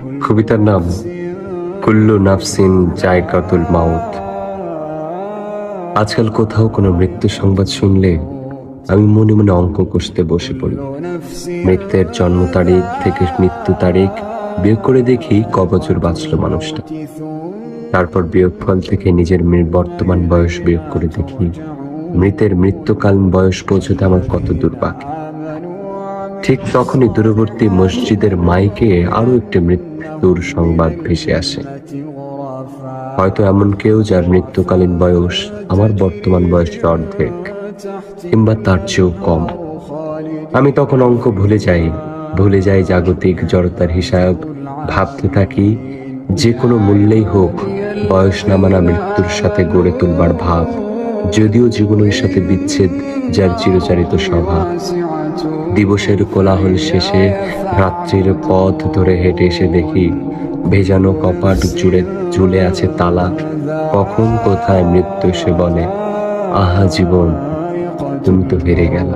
কবিতার নাম কুল্লু নাফসিন জায়কাতুল মাউত। আজকাল কোথাও কোনো মৃত্যু সংবাদ শুনলে আমি মনে মনে অঙ্ক কষতে বসে পড়ি। মৃত্যুর জন্ম তারিখ থেকে মৃত্যু তারিখ বিয়োগ করে দেখি ক বছর বাঁচল মানুষটা। তারপর বিয়োগফল থেকে নিজের বর্তমান বয়স বিয়োগ করে দেখি মৃতের মৃত্যুকালীন বয়স পৌঁছতে আমার কত দূর বাকি। ঠিক তখনই দূরবর্তী মসজিদের মাইকে আরো একটি মৃত্যুর সংবাদ ভেসে আসে। হয়তো এমন কেউ যার মৃত্যুকালীন বয়স আমার বর্তমান বয়সের অর্ধেক কিংবা তার চেয়েও কম। আমি তখন অঙ্ক ভুলে যাই জাগতিক জড়তার হিসাব। ভাবতে থাকি যে কোনো মূল্যেই হোক বয়স নামানা মৃত্যুর সাথে গড়ে তুলবার ভাব, যদিও জীবনের সাথে বিচ্ছেদ যার চিরচারিত স্বভাব। দিবসের কোলাহল শেষে রাত্রির পথ ধরে হেঁটে এসে দেখি ভেজানো কপাট জুড়ে ঝুলে আছে তালা। কখন কোথায় মৃত্যু এসে বলে, আহা জীবন, তুমি তো হেরে গেলা।